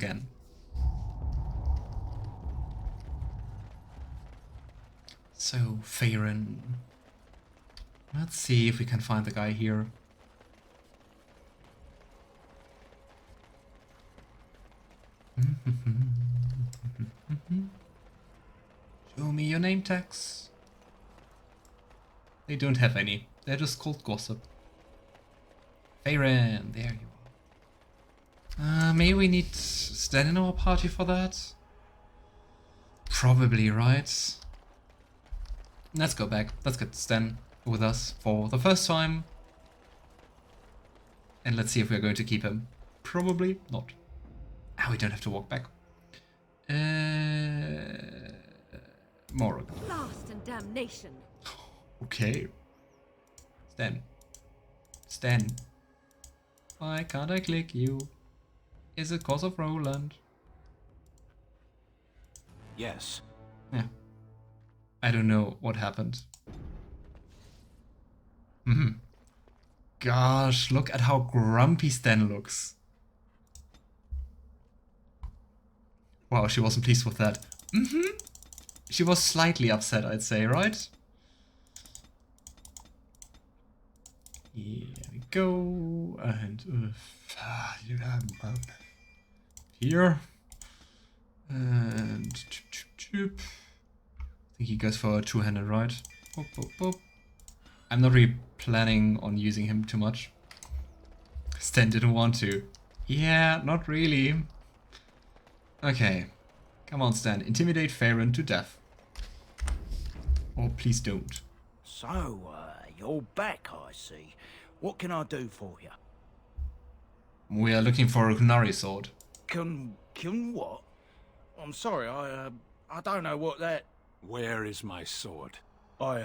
again. So, Ferelden. Let's see if we can find the guy here. Show me your name tags. They don't have any. They're just called gossip. Ferelden, there you are. Maybe we need Sten in our party for that? Probably, right? Let's go back. Let's get Sten with us for the first time. And let's see if we're going to keep him. Probably not. Ah, we don't have to walk back. Morrigan. Blast and damnation. Okay. Sten. Sten. Why can't I click you? Is it cause of Roland? Yes. Yeah. I don't know what happened. Gosh, look at how grumpy Sten looks. Wow, she wasn't pleased with that. She was slightly upset, I'd say, right? Here we go. And here. And I think he goes for a two-handed, right? Boop, boop, boop. I'm not really planning on using him too much. Sten didn't want to. Yeah, not really. Okay. Come on, Sten. Intimidate Ferelden to death. Or please don't. So, you're back, I see. What can I do for you? We are looking for a qunari sword. Can what? I'm sorry, I don't know what that... Where is my sword? I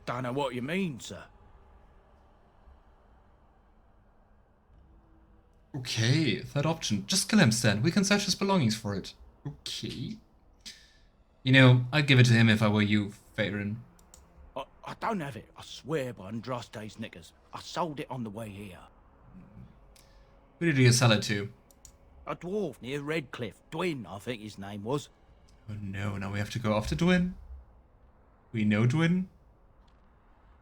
don't know what you mean, sir. Okay, third option. Just kill him, Sten. We can search his belongings for it. Okay. You know, I'd give it to him if I were you, Ferelden. I don't have it, I swear by Andraste's knickers. I sold it on the way here. Who did you sell it to? A dwarf near Redcliffe. Wynne, I think his name was. Oh no, now we have to go after Wynne. We know Wynne.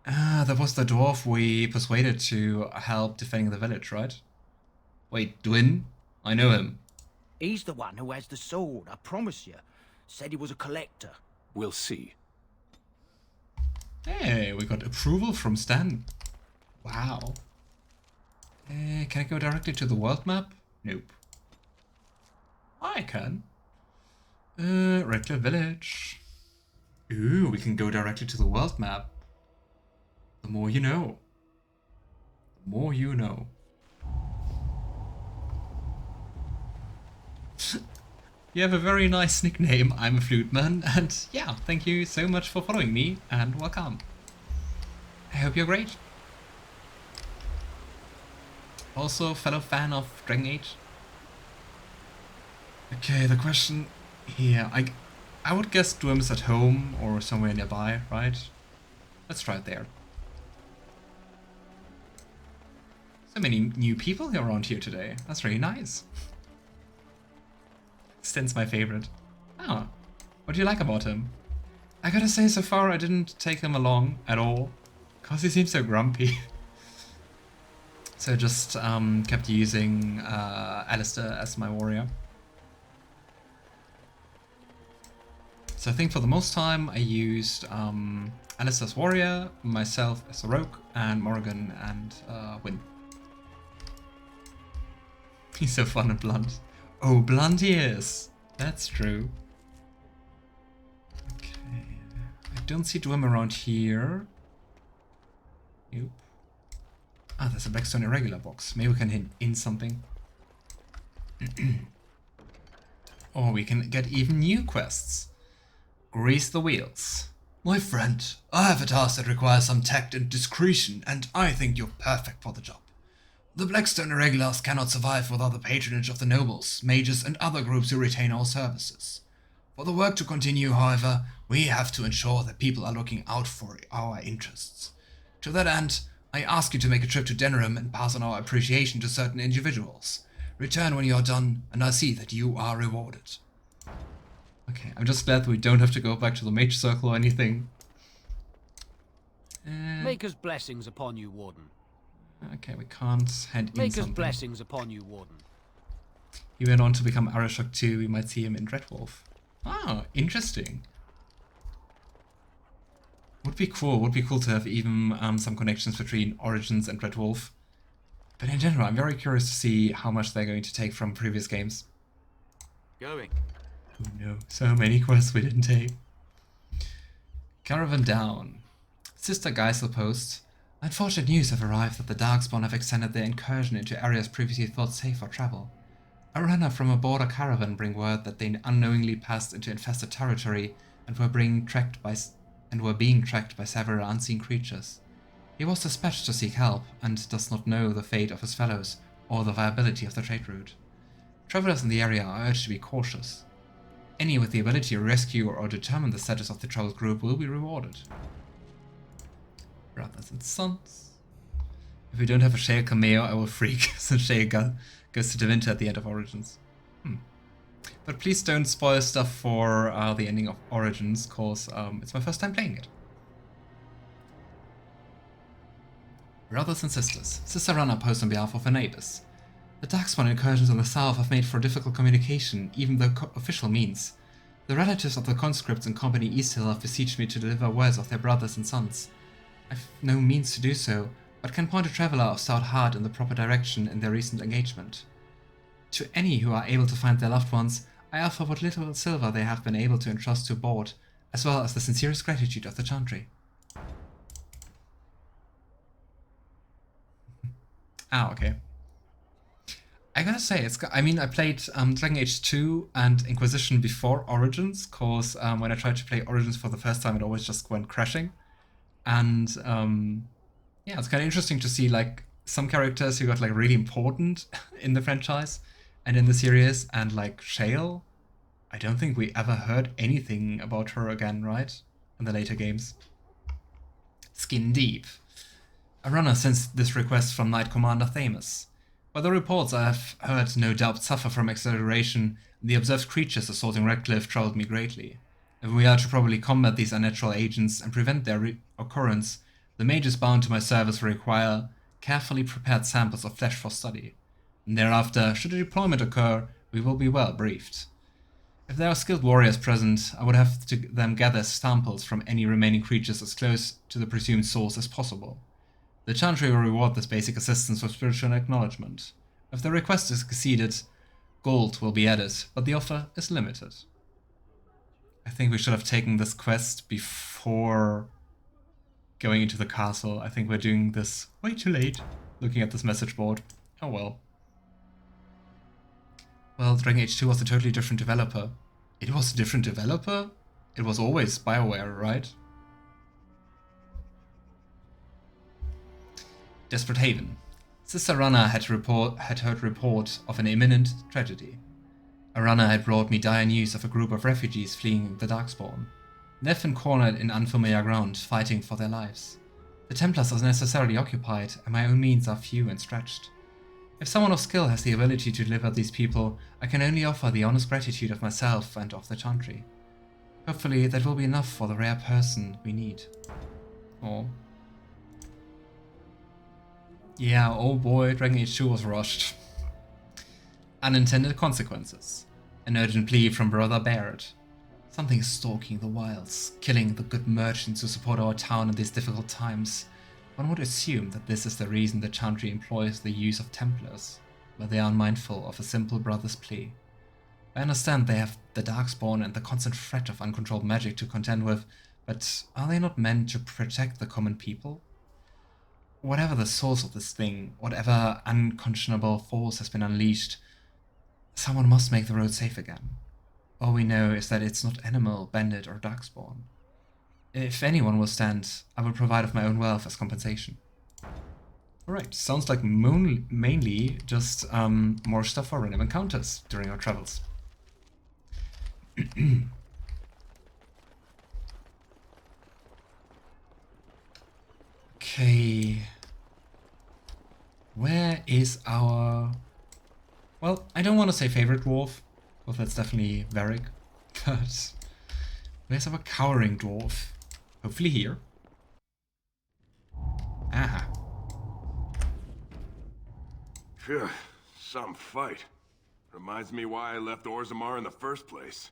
Ah, that was the dwarf we persuaded to help defending the village, right? Wait, Wynne? I know him. He's the one who has the sword, I promise you. Said he was a collector. We'll see. Hey, we got approval from Sten. Wow. Can I go directly to the world map? Nope. I can. Redcliffe Village. Ooh, we can go directly to the world map. The more you know. The more you know. You have a very nice nickname, I'm a flute man, and yeah, thank you so much for following me, and welcome. I hope you're great. Also, fellow fan of Dragon Age. Okay, the question here, I would guess Dwim's at home or somewhere nearby, right? Let's try it there. So many new people around here today, that's really nice. Sten's my favorite. Oh, what do you like about him? I gotta say, so far I didn't take him along at all, cause he seems so grumpy. So I just kept using Alistair as my warrior. So I think for the most time I used Alistair's warrior, myself as a rogue, and Morrigan and Wynne. He's so fun and blunt. Oh, blunt he is. That's true. Okay. I don't see Dwim around here. Nope. Ah, there's a Blackstone irregular box. Maybe we can hint in something. Or we can get even new quests. Grease the wheels. My friend, I have a task that requires some tact and discretion, and I think you're perfect for the job. The Blackstone Irregulars cannot survive without the patronage of the nobles, mages, and other groups who retain our services. For the work to continue, however, we have to ensure that people are looking out for our interests. To that end, I ask you to make a trip to Denerim and pass on our appreciation to certain individuals. Return when you are done, and I'll see that you are rewarded. Okay, I'm just glad we don't have to go back to the Mage Circle or anything. Maker's blessings upon you, Warden. Okay, we can't hand in Maker's something. blessings upon you, Warden. He went on to become Arashok too. We might see him in Dreadwolf. Ah, interesting. Would be cool. Would be cool to have even some connections between Origins and Dreadwolf. But in general, I'm very curious to see how much they're going to take from previous games. Going. Oh no, so many quests we didn't take. Caravan down. Sister Geisel post. Unfortunate news have arrived that the Darkspawn have extended their incursion into areas previously thought safe for travel. A runner from a border caravan bring word that they unknowingly passed into infested territory and were being tracked by several unseen creatures. He was dispatched to seek help and does not know the fate of his fellows or the viability of the trade route. Travelers in the area are urged to be cautious. Any with the ability to rescue or determine the status of the troubled group will be rewarded. Brothers and sons. If we don't have a Shale cameo, I will freak, since Shale goes to the winter at the end of Origins. But please don't spoil stuff for the ending of Origins, cause it's my first time playing it. Brothers and sisters, Sister Runner posts on behalf of her neighbors. The Darkspawn incursions in the south have made for difficult communication, even though official means. The relatives of the conscripts in Company East Hill have beseeched me to deliver words of their brothers and sons. I've no means to do so, but can point a traveller of stout heart in the proper direction in their recent engagement. To any who are able to find their loved ones, I offer what little silver they have been able to entrust to board, as well as the sincerest gratitude of the chantry. Ah, okay. I gotta say, I played Dragon Age 2 and Inquisition before Origins, cause when I tried to play Origins for the first time, it always just went crashing. And yeah, it's kind of interesting to see like some characters who got like really important in the franchise and in the series, and like Shale. I don't think we ever heard anything about her again, right? In the later games. Skin deep. A runner sends this request from Knight Commander Thedas. By the reports I have heard, no doubt suffer from exaggeration. The observed creatures assaulting Redcliffe troubled me greatly. If we are to properly combat these unnatural agents and prevent their occurrence, the mages bound to my service will require carefully prepared samples of flesh for study. And thereafter, should a deployment occur, we will be well briefed. If there are skilled warriors present, I would have them gather samples from any remaining creatures as close to the presumed source as possible. The chantry will reward this basic assistance with spiritual acknowledgement. If the request is exceeded, gold will be added, but the offer is limited. I think we should have taken this quest before going into the castle. I think we're doing this way too late, looking at this message board. Oh well. Well, Dragon Age 2 was a totally different developer. It was a different developer? It was always BioWare, right? Desperate Haven. Sister Runner had heard report of an imminent tragedy. A runner had brought me dire news of a group of refugees fleeing the Darkspawn. Left and cornered in unfamiliar ground, fighting for their lives. The Templars are necessarily occupied, and my own means are few and stretched. If someone of skill has the ability to deliver these people, I can only offer the honest gratitude of myself and of the chantry. Hopefully that will be enough for the rare person we need. Oh. Yeah, oh boy, Dragon Age 2 was rushed. Unintended consequences. An urgent plea from Brother Barrett. Something is stalking the wilds, killing the good merchants who support our town in these difficult times. One would assume that this is the reason the chantry employs the use of Templars, but they are unmindful of a simple brother's plea. I understand they have the Darkspawn and the constant threat of uncontrolled magic to contend with, but are they not meant to protect the common people? Whatever the source of this thing, whatever unconscionable force has been unleashed, someone must make the road safe again. All we know is that it's not animal, bandit, or darkspawn. If anyone will stand, I will provide of my own wealth as compensation. Alright, sounds like mainly just more stuff for random encounters during our travels. Okay. Where is our... Well, I don't want to say favorite dwarf, because that's definitely Varric. But where's our cowering dwarf? Hopefully here. Aha. Phew, some fight. Reminds me why I left Orzammer in the first place.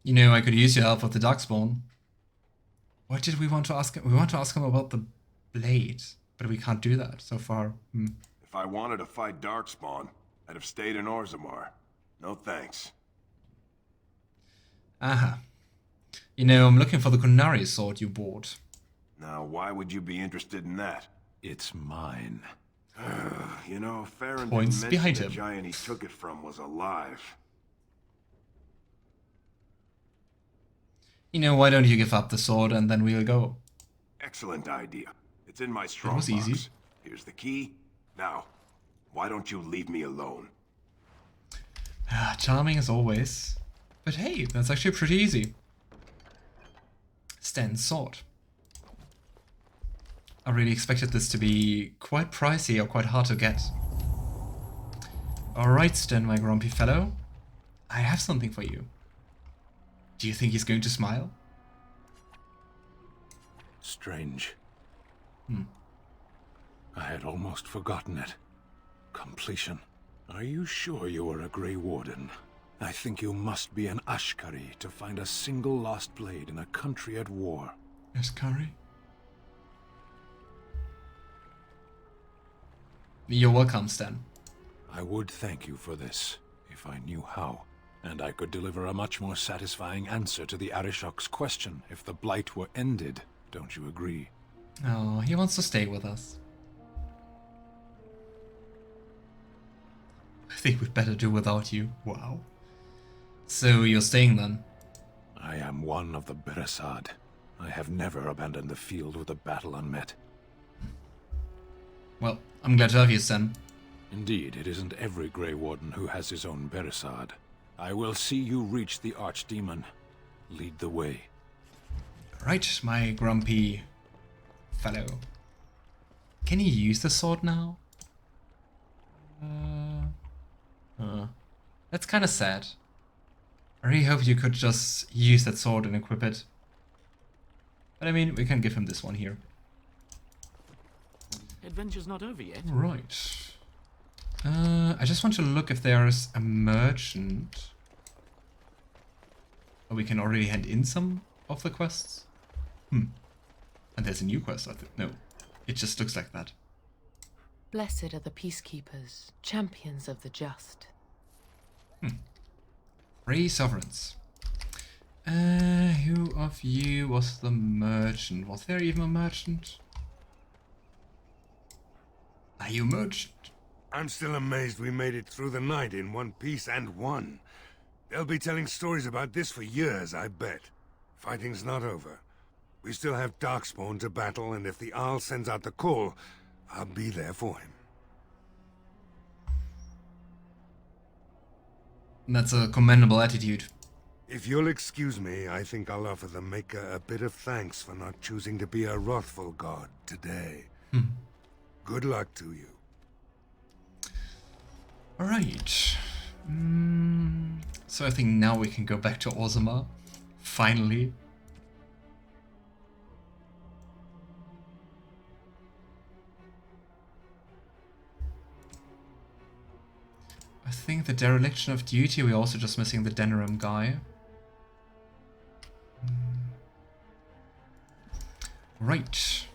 You know, I could use your help with the Darkspawn. What did we want to ask him? We want to ask him about the blade, but we can't do that so far. If I wanted to fight Darkspawn, I'd have stayed in Orzammer. No thanks. Aha. You know, I'm looking for the qunari sword you bought. Now, why would you be interested in that? It's mine. You know, Ferelden Points mentioned behind the him. giant he took it from was alive. You know, why don't you give up the sword and then we'll go? Excellent idea. It's in my strong was box. easy. Here's the key. Now, why don't you leave me alone? Charming as always. But hey, that's actually pretty easy. Sten's sword. I really expected this to be quite pricey or quite hard to get. Alright, Sten, my grumpy fellow. I have something for you. Do you think he's going to smile? Strange. I had almost forgotten it. Completion. Are you sure you are a Grey Warden? I think you must be an Ashkari to find a single lost blade in a country at war. Ashkari? You're welcome, Sten. I would thank you for this, if I knew how. And I could deliver a much more satisfying answer to the Arishok's question if the Blight were ended. Don't you agree? Oh, he wants to stay with us. I think we'd better do without you. Wow. So you're staying then? I am one of the Beresad. I have never abandoned the field with a battle unmet. Well, I'm glad to have you, Sten. Indeed, it isn't every Grey Warden who has his own Beresad. I will see you reach the Archdemon. Lead the way. Right, my grumpy fellow. Can he use the sword now? That's kind of sad. I really hope you could just use that sword and equip it. But I mean, we can give him this one here. Adventure's not over yet. Right. I just want to look if there's a merchant. Oh, we can already hand in some of the quests. And there's a new quest, I think. No, it just looks like that. Blessed are the peacekeepers, champions of the just. 3 sovereigns. Who of you was the merchant? Was there even a merchant? Are you a merchant? I'm still amazed we made it through the night in one piece and won. They'll be telling stories about this for years, I bet. Fighting's not over. We still have Darkspawn to battle, and if the I'll sends out the call, I'll be there for him. That's a commendable attitude. If you'll excuse me, I think I'll offer the Maker a bit of thanks for not choosing to be a wrathful god today. Good luck to you. Alright. So I think now we can go back to Orzammer. Finally. I think the dereliction of duty, we're also just missing the Denerim guy. Right.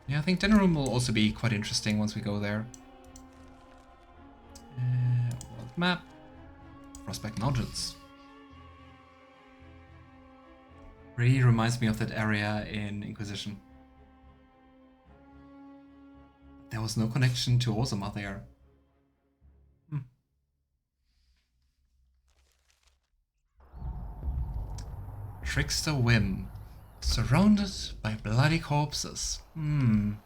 Yeah, I think Denerim will also be quite interesting once we go there. World map. Frostback Mountains. Really reminds me of that area in Inquisition. There was no connection to Orzammer there. Trickster Wynne. Surrounded by bloody corpses. And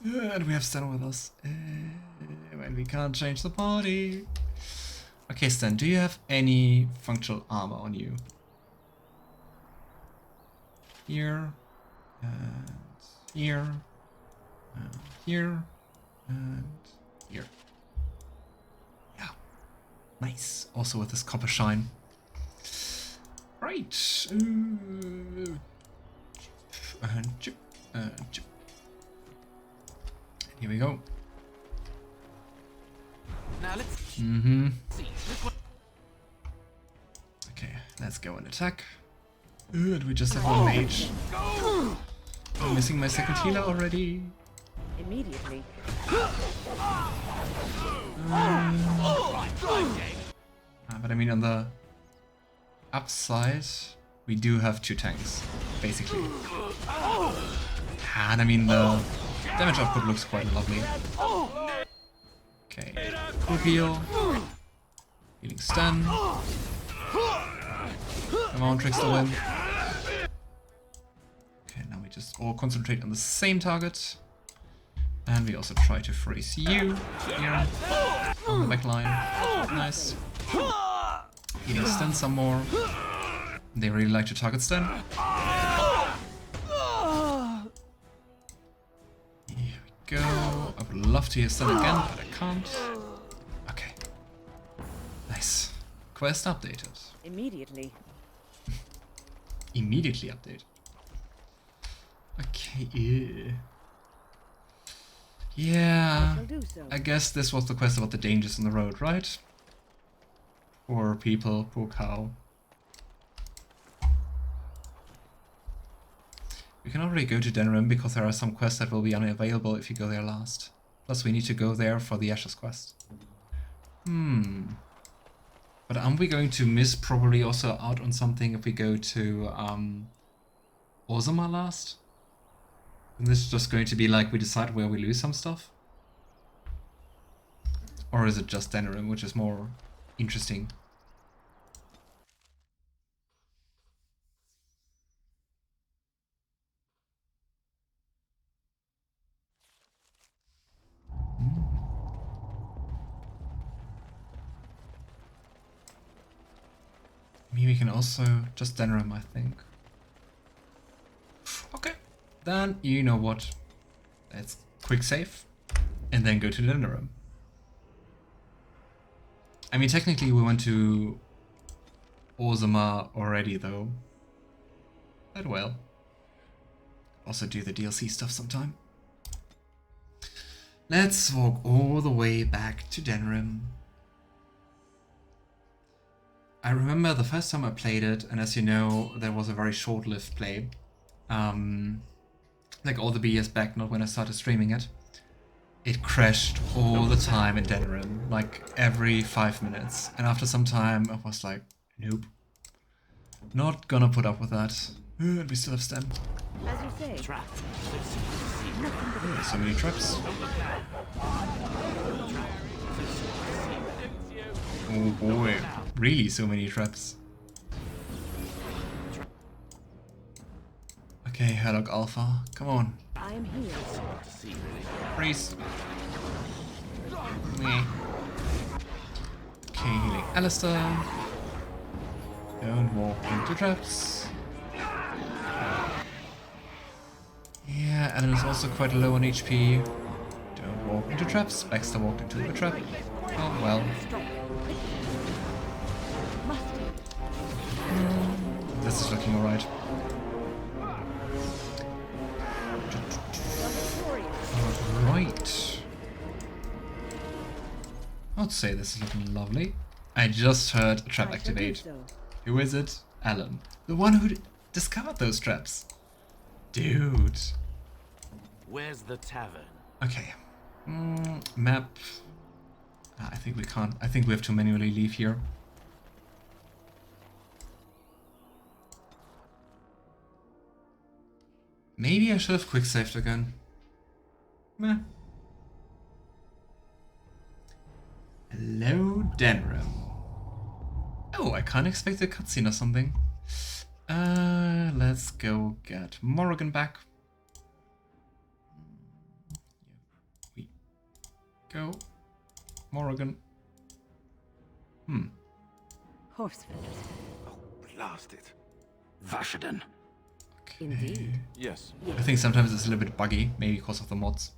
we have Sten with us. And we can't change the party. Okay, Sten, do you have any functional armor on you? Here. And here. And here. And here. Yeah. Nice. Also with this copper shine. Right. And chip. And chip. Here we go. Now let's see. Okay, let's go and attack. And we just have one mage. I'm missing my second healer already. Immediately. But I mean, on the upside, we do have 2 tanks, basically. And I mean, the damage output looks quite lovely. Okay, quick heal. Healing Sten. Come on, Trickster Wynne. Okay, now we just all concentrate on the same target. And we also try to freeze you here on the back line. Nice. Healing Sten some more. They really like to target Sten. Here we go. I would love to hear Sten again, but I can't. Okay. Nice. Quest updated. Immediately. Immediately update. Okay. Yeah. I shall do so. I guess this was the quest about the dangers on the road, right? Poor people, poor cow. We can already go to Denerim because there are some quests that will be unavailable if you go there last. Plus we need to go there for the Ashes quest. But aren't we going to miss probably also out on something if we go to Orzammer last? And this is just going to be like we decide where we lose some stuff? Or is it just Denerim, which is more interesting? Maybe we can also just Denerim, I think. Okay, then you know what? Let's quick save and then go to Denerim. I mean, technically we went to Orzammer already, though. But well. Also do the DLC stuff sometime. Let's walk all the way back to Denerim. I remember the first time I played it, and as you know, there was a very short-lived play. Like all the BS back, not when I started streaming it. It crashed all the time in Denerim, like every 5 minutes. And after some time, I was like, nope. Not gonna put up with that. And we still have Sten. As you say. Trap. So many traps. Oh boy, really so many traps. Okay, Herlock Alpha, come on. I am here. Freeze. Meh. Okay, healing Alistair. Don't walk into traps. Yeah, Alan is also quite low on HP. Don't walk into traps. Baxter walked into a trap. Oh well. This is looking alright. Alright. I'd say this is looking lovely. I just heard a trap activate. Who is it? Alan. The one who discovered those traps. Dude. Where's the tavern? Okay. Map. I think we can't. I think we have to manually leave here. Maybe I should have quick saved again. Meh. Hello, Denerim. Oh, I can't expect a cutscene or something. Let's go get Morrigan back. Here we go. Morrigan. Horse feathers. Oh, blast it. Vashaden. Indeed. Yes. I think sometimes it's a little bit buggy, maybe because of the mods.